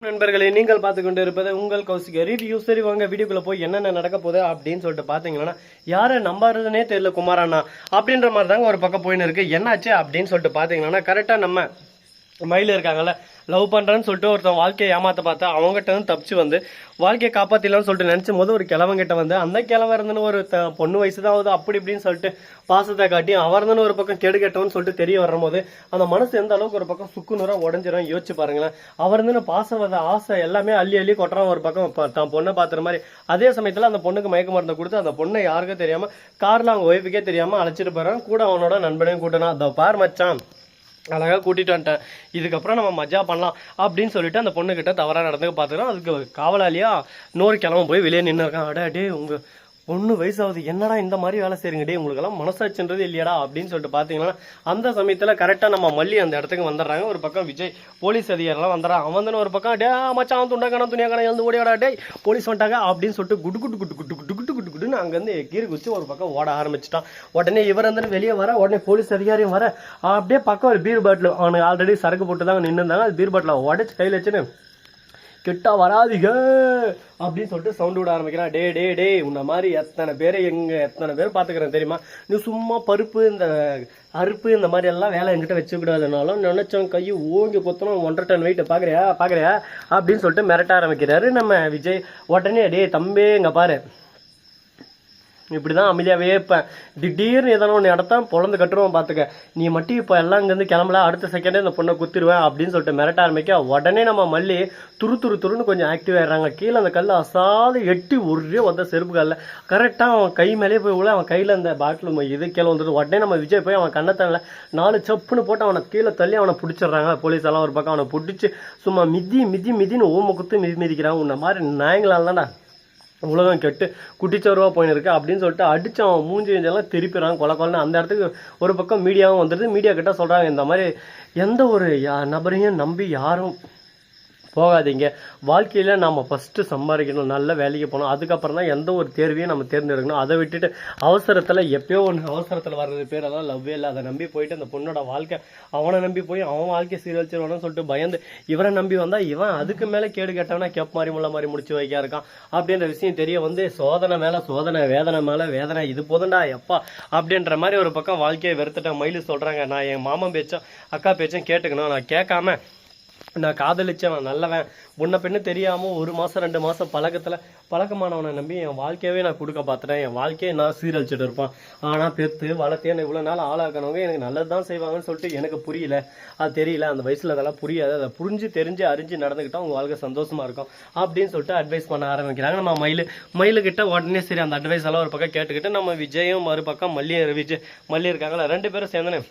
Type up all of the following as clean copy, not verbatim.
நண்பர்களே, நீங்கள் பார்த்து கொண்டு இருப்பது உங்கள் கௌசிக ரிவ்யூ. சரி வாங்க வீடியோக்குள்ள போய் என்னென்ன நடக்க போகுது அப்படின்னு சொல்லிட்டு பாத்தீங்கன்னா, யாரை நம்பாருன்னே தெரியல குமாரண்ணா அப்படின்ற மாதிரி தாங்க ஒரு பக்கம் போயின்னு இருக்கு. என்னாச்சு அப்படின்னு சொல்லிட்டு பாத்தீங்கன்னா, கரெக்டா நம்ம மயில இருக்காங்கல்ல, லவ் பண்ணுறேன்னு சொல்லிட்டு ஒருத்தன் வாழ்க்கையை ஏமாற்ற பார்த்தா அவங்ககிட்ட வந்து தப்பிச்சு வந்து வாழ்க்கையை காப்பாற்றிடலாம்னு சொல்லிட்டு நினச்சும் போது ஒரு கிழவங்கிட்ட வந்து அந்த கிழவன் இருந்துன்னு ஒரு பொண்ணு வயசு தான் ஆகுது அப்படி இப்படின்னு சொல்லிட்டு பாசத்தை காட்டி அவர் இருந்துன்னு ஒரு பக்கம் கெடு கெட்டவன்னு சொல்லிட்டு தெரிய வரும்போது அந்த மனசு எந்த அளவுக்கு ஒரு பக்கம் சுக்குநூறாக உடஞ்சிடும் யோசிச்சு பாருங்களேன். அவர் இருந்துன்னு பாசவத ஆசை எல்லாமே அள்ளி அள்ளி கொட்டுறான் ஒரு பக்கம் தான் பொண்ணை பார்த்துற மாதிரி. அதே சமயத்தில் அந்த பொண்ணுக்கு மயக்க மருந்தை கொடுத்து அந்த பொண்ணை யாருக்கும் தெரியாமல் காரில் அவங்க ஒய்ஃபுக்கே தெரியாமல் அழைச்சிட்டு போகிறான். கூட அவனோட நண்பனையும் கூட்டணும். அதை பார் மச்சான் அழகாக கூட்டிகிட்டு வந்துட்டேன், இதுக்கப்புறம் நம்ம மஜா பண்ணலாம் அப்படின்னு சொல்லிட்டு அந்த பொண்ணுக்கிட்ட தவறாக நடந்துக்க பார்த்துக்கிறோம். அதுக்கு காவலாளியா இன்னொரு கிழமை போய் வெளியே நின்று இருக்கான். அடே உங்கள் பொண்ணு வயசாகுது, என்னடா இந்த மாதிரி வேலை செய்யுங்க டே, உங்களுக்கெல்லாம் மனசாச்சுன்றது இல்லையாடா அப்படின்னு சொல்லிட்டு பார்த்தீங்கன்னா அந்த சமயத்தில் கரெக்டாக நம்ம மல்லி அந்த இடத்துக்கு வந்துடுறாங்க. ஒரு பக்கம் விஜய் போலீஸ் அதிகாரிலாம் வந்துடுறான். அவன் வந்து ஒரு பக்கம் டே மச்சான் துண்டக்கான துணியாக்கான எழுந்து ஓடியாடா டே போலீஸ் வந்துட்டாங்க அப்படின்னு சொல்லிட்டு குட்டு குட்டு குட்டு குட்டு குட்டு குட்டு குட்டு குட்டுன்னு அங்கேருந்து கீரி குச்சி ஒரு பக்கம் ஓட ஆரம்பிச்சிட்டான். உடனே இவர் வந்து வெளியே வர, உடனே போலீஸ் அதிகாரியும் வர, அப்படியே பக்கம் ஒரு பீர் பாட்டில் அவனுக்கு ஆல்ரெடி சரக்கு போட்டு தாங்க நின்று இருந்தாங்க. அது பீர் பாட்டில் உடச்சி கையில் வச்சுன்னு கிட்டா வராதிக அப்படின்னு சொல்லிட்டு சவுண்டு விட ஆரம்பிக்கிறான். டே டே டே உன்ன மாதிரி எத்தனை பேர் பார்த்துக்கிறேன் தெரியுமா, நீ சும்மா பருப்பு இந்த அறுப்பு இந்த மாதிரி எல்லாம் வேலை என்கிட்ட வச்சுக்கூடாதுனாலும் நினைச்சோம் கையை ஓங்கி கொத்தணும் 1.5 டன் வெயிட் பார்க்குறியா அப்படின்னு சொல்லிட்டு மிரட்ட ஆரம்பிக்கிறாரு நம்ம விஜய். உடனே டே தம்பி இங்கே பாரு, இப்படிதான் அமைதியாகவே இருப்பேன், திடீர்னு எதனா ஒன்று இடத்தா பொழந்து கட்டுருவோம் பார்த்துக்க, நீ மட்டும் இப்போ எல்லாம் இங்கேருந்து கிளம்பல, அடுத்த செகண்டே இந்த பொண்ணை குத்திடுவேன் அப்படின்னு சொல்லிட்டு மிரட்ட ஆரம்பிக்க உடனே நம்ம மல்லி துருன்னு கொஞ்சம் ஆக்டிவ் ஆயிடுறாங்க. கீழே அந்த கல் அசாது எட்டி ஒரே வந்த செருப்பு கல்ல கரெக்டாக அவன் கை மேலே போய் உள்ள அவன் கையில் அந்த பாட்டில் இது கீழே வந்துட்டு உடனே நம்ம விஜய் போய் அவன் கண்ணத்தனில் 4 சப்புன்னு போட்டு அவனை கீழே தள்ளி அவனை பிடிச்சிடுறாங்க. போலீஸ் எல்லாம் ஒரு பக்கம் அவனை பிடிச்சி சும்மா மிதின்னு ஓம குத்து மிதிக்கிறான். உன்ன மாதிரி நாயங்களால் தான்டா உலகம் கெட்டு குட்டிச்சோருவா போயின்னு இருக்கு அப்படின்னு சொல்லிட்டு அடிச்சு அவன் மூஞ்சி திருப்பிடுறாங்க கொலன்னு. அந்த இடத்துக்கு ஒரு பக்கம் மீடியாவும் வந்துடுது. மீடியா கிட்ட சொல்றாங்க, இந்த மாதிரி எந்த ஒரு நபரையும் நம்பி யாரும் போகாதீங்க, வாழ்க்கையில நம்ம ஃபர்ஸ்ட் சம்பாதிக்கணும், நல்ல வேலைக்கு போகணும், அதுக்கப்புறம் தான் எந்த ஒரு தேர்வையும் நம்ம தேர்ந்தெடுக்கணும். அதை விட்டுட்டு அவசரத்துல எப்பயோ ஒன்று அவசரத்துல வர்றது பேர் அதான் லவ்வே இல்லை. அதை நம்பி போயிட்டு அந்த பொண்ணோட வாழ்க்கை அவனை நம்பி போய் அவன் வாழ்க்கையை சீரழிச்சிருவானு சொல்லிட்டு பயந்து இவரை நம்பி வந்தா இவன் அதுக்கு மேல கேடு கேட்டவனா கேப் மாதிரி முள்ள மாதிரி முடிச்சு வைக்க இருக்கான் அப்படின்ற விஷயம் தெரிய வந்து சோதனை மேல சோதனை, வேதனை மேல வேதனை, இது போதுண்டா எப்பா அப்படின்ற மாதிரி ஒரு பக்கம் வாழ்க்கையை வெறுத்துட்ட மயிலு சொல்றாங்க. நான் என் மாமன் பேச்சும் அக்கா பேச்சும் கேட்டுக்கணும், நான் கேட்காம நான் காதலிச்சேன், நான் நல்லவன், முன்ன பெண்ணு தெரியாமல் 1 மாதம் 2 மாதம் பழக்கமானவனை நம்பி என் வாழ்க்கையவே நான் கொடுக்க பார்த்துட்டேன், என் வாழ்க்கையை நான் சீரழிச்சிட்டு இருப்பான். ஆனால் பெற்று வளர்த்து என்னை இவ்வளோ நாள் ஆளாக்கணவங்க எனக்கு நல்லது தான் செய்வாங்கன்னு சொல்லிட்டு எனக்கு புரியல, அது தெரியல, அந்த வயசில் அதெல்லாம் புரியாது, அதை புரிஞ்சு தெரிஞ்சு அறிஞ்சு நடந்துக்கிட்டா உங்கள் வாழ்க்கை சந்தோஷமா இருக்கும் அப்படின்னு சொல்லிட்டு அட்வைஸ் பண்ண ஆரம்பிக்கிறாங்க. நம்ம மயிலுக்கிட்ட உடனே சரி அந்த அட்வைஸ் எல்லாம் ஒரு பக்கம் கேட்டுக்கிட்டு நம்ம விஜயும் மறுபக்கம் மல்லி இருக்காங்களா 2 பேரும் சேர்ந்துன்னு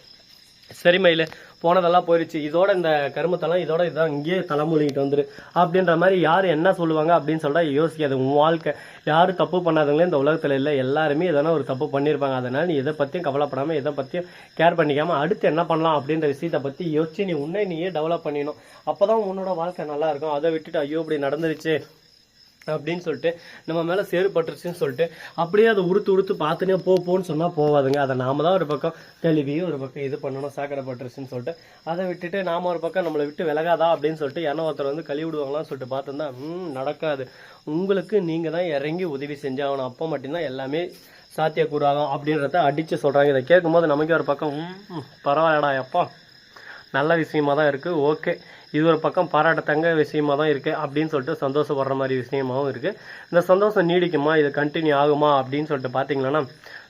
சரி மயில போனதெல்லாம் போயிடுச்சு, இதோட இந்த கருமத்தெல்லாம் இதோட இதான் இங்கேயே தலைமொழிகிட்டு வந்துரு அப்படின்ற மாதிரி யார் என்ன சொல்லுவாங்க அப்படின்னு சொல்லிட்டா யோசிக்காது. உன் வாழ்க்கை யாரும் தப்பு பண்ணாதவங்களே இந்த உலகத்தில் இல்லை, எல்லாருமே எதனா ஒரு தப்பு பண்ணியிருப்பாங்க. அதனால நீ எதை பற்றியும் கவலைப்படாமல் எதை பற்றியும் கேர் பண்ணிக்காமல் அடுத்து என்ன பண்ணலாம் அப்படின்ற விஷயத்தை பற்றி யோசிச்சு நீயே டெவலப் பண்ணிடணும். அப்போ தான் உன்னோட வாழ்க்கை நல்லா இருக்கும். அதை விட்டுட்டு ஐயோ இப்படி நடந்துருச்சு அப்படின்னு சொல்லிட்டு நம்ம மேலே சேறுபட்டுருச்சுன்னு சொல்லிட்டு அப்படியே அதை உடுத்து பார்த்துனே போன்னு சொன்னால் போவாதுங்க. அதை நாம தான் ஒரு பக்கம் கழுவியும் ஒரு பக்கம் இது பண்ணணும், சாக்கடைப்பட்டுருச்சுன்னு சொல்லிட்டு அதை விட்டுட்டு நாம ஒரு பக்கம் நம்மளை விட்டு விலகாதா அப்படின்னு சொல்லிட்டு யாரோ ஒருத்தர் வந்து கழுவி விடுவாங்களான்னு சொல்லிட்டு பார்த்துருந்தா நடக்காது. உங்களுக்கு நீங்கள் தான் இறங்கி உதவி செஞ்சாகணும், அப்போ மட்டும்தான் எல்லாமே சாத்தியக்கூறாகும் அப்படின்றத அடித்து சொல்கிறாங்க. இதை கேட்கும்போது நமக்கே ஒரு பக்கம் பரவாயில்லடா எப்பா நல்ல விஷயமா தான் இருக்குது, ஓகே இது ஒரு பக்கம் பாராட்டத்தங்க விஷயமா தான் இருக்குது அப்படின்னு சொல்லிட்டு சந்தோஷப்படுற மாதிரி விஷயமாகவும் இருக்குது. இந்த சந்தோஷம் நீடிக்குமா, இது கண்டினியூ ஆகுமா அப்படின்னு சொல்லிட்டு பார்த்தீங்கன்னா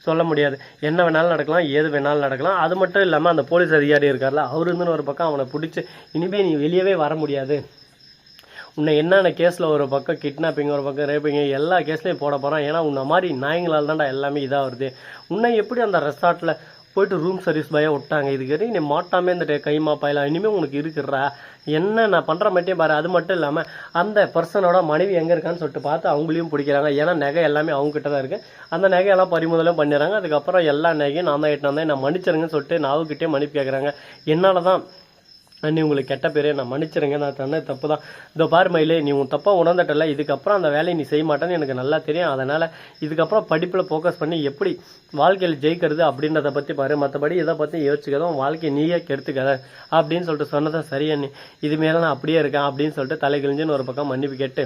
சொல்ல முடியாது. என்ன வேணாலும் நடக்கலாம், ஏது வேணாலும் நடக்கலாம். அது மட்டும் இல்லாமல் அந்த போலீஸ் அதிகாரி இருக்கார்ல, அவரு இருந்துன்னு ஒரு பக்கம் அவனை பிடிச்சி இனிமேல் நீ வெளியவே வர முடியாது, உன்னை என்னென்ன கேஸில் ஒரு பக்கம் கிட்னாப்பிங் ஒரு பக்கம் ரேப்பிங்க எல்லா கேஸ்லையும் போட போகிறான், ஏன்னா உன்னை மாதிரி நாயங்களால் தான்டா எல்லாமே இதாக வருது, உன்னை எப்படி அந்த ரெஸ்டார்ட்டில் போயிட்டு ரூம் சர்வீஸ் பையாக விட்டாங்க, இதுக்கு நீ மாட்டாமே இந்த கைமா பாயலாம், இனிமேல் உனக்கு இருக்கிறா என்ன நான் பண்ணுற மாட்டேன் பாரு. அது மட்டும் இல்லாமல் அந்த பர்சனோட மனைவி எங்கே இருக்கான்னு சொல்லிட்டு பார்த்து அவங்களையும் பிடிக்கிறாங்க. ஏன்னா நகை எல்லாமே அவங்ககிட்ட தான் இருக்குது. அந்த நகையெல்லாம் பறிமுதலும் பண்ணிடுறாங்க. அதுக்கப்புறம் எல்லா நகையும் நான் தான் நான் மன்னிச்சிருங்கன்னு சொல்லிட்டு நாவுக்கிட்டே மன்னிப்பு கேட்குறாங்க. என்னால் தான் அண்ணி உங்களுக்கு கெட்ட பேரே நான் மன்னிச்சிருங்க, நான் தன்ன தப்பு தான். இதோ பாரு மயிலே, நீ உன் தப்பாக உணர்ந்துட்டல, இதுக்கப்புறம் அந்த வேலையை நீ செய்ய மாட்டேன்னு எனக்கு நல்லா தெரியும். அதனால் இதுக்கப்புறம் படிப்பில் ஃபோக்கஸ் பண்ணி எப்படி வாழ்க்கையில் ஜெயிக்கிறது அப்படின்றத பற்றி பாரு, மற்றபடி இதை பற்றி யோசிச்சுக்கதான் உன் வாழ்க்கையை நீயே கெடுத்துக்கத அப்படின்னு சொல்லிட்டு சொன்னதான் சரி அண்ணி, இதுமாரி நான் அப்படியே இருக்கேன் அப்படின்னு சொல்லிட்டு தலை கிழிஞ்சுன்னு ஒரு பக்கம் மன்னிப்பு கேட்டு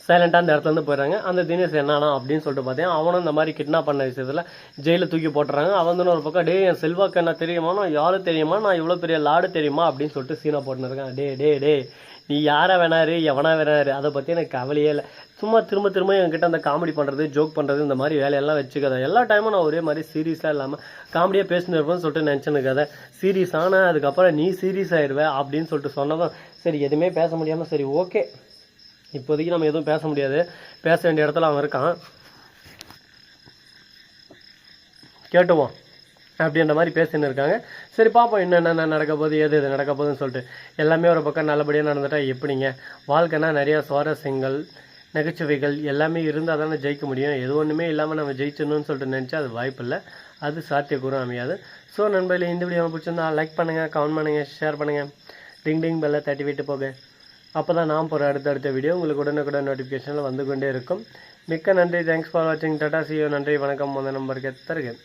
சைலண்டாக அந்த இடத்துலேருந்து போயிடுறாங்க. அந்த தினேஷ் என்னன்னா அப்படின்னு சொல்லிட்டு பார்த்தேன், அவனும் இந்த மாதிரி கிட்னாப் பண்ண விஷயத்தில் ஜெயிலில் தூக்கி போட்டுறாங்க. அவன் ஒரு பக்கம் டே என் செல்வாக்கு என்ன தெரியுமா, நான் யாரும் தெரியுமா, நான் இவ்வளோ பெரிய லாடு தெரியுமா அப்படின்னு சொல்லிட்டு சீனா போட்டுன்னு இருக்கேன். டே நீ யாரை வேணாரு எவனா வேணாரு அதை பற்றி எனக்கு கவலையே இல்லை. சும்மா திரும்ப என்கிட்ட அந்த காமெடி பண்ணுறது ஜோக் பண்ணுறது இந்த மாதிரி வேலையெல்லாம் வச்சுக்கதை. எல்லா டைமும் நான் ஒரே மாதிரி சீரியஸாக இல்லாமல் காமெடியாக பேசினு இருப்பேன்னு சொல்லிட்டு நினச்சினுக்கதை. சீரியஸ் ஆனால் அதுக்கப்புறம் நீ சீரியஸ் ஆயிடுவேன் அப்படின்னு சொல்லிட்டு சொன்னதும் சரி எதுவுமே பேச முடியாமல் சரி ஓகே இப்போதைக்கு நம்ம எதுவும் பேச முடியாது, பேச வேண்டிய இடத்துல அவன் இருக்கான், கேட்டுவோம் அப்படின்ற மாதிரி பேசின்னு இருக்காங்க. சரி பார்ப்போம் என்னென்ன நடக்க போகுது, எது நடக்க போகுதுன்னு சொல்லிட்டு. எல்லாமே ஒரு பக்கம் நல்லபடியாக நடந்துட்டா எப்படிங்க, வாழ்க்கைனா நிறையா சுவாரஸ்யங்கள் நகைச்சுவைகள் எல்லாமே இருந்தால் தானே ஜெயிக்க முடியும். எது ஒன்றுமே இல்லாமல் நம்ம ஜெயிச்சிடணும்னு சொல்லிட்டு நினச்சா அது வாய்ப்பு இல்லை, அது சாத்தியக்கூறும் அமையாது. ஸோ நண்பர்களே, இந்த வீடியோ பிடிச்சிருந்தா லைக் பண்ணுங்கள், கமெண்ட் பண்ணுங்கள், ஷேர் பண்ணுங்கள், டிங் பெல்லை தட்டி விட்டு போக. அப்போ தான் நான் போகிற அடுத்த வீடியோ உங்களுக்கு உடனுக்குடன் நோட்டிஃபிகேஷனில் வந்து கொண்டே இருக்கும். மிக்க நன்றி, தேங்க்ஸ் ஃபார் வாட்சிங், டாடா, see you, நன்றி, வணக்கம், முதல் நம்பருக்கு தருகிறேன்.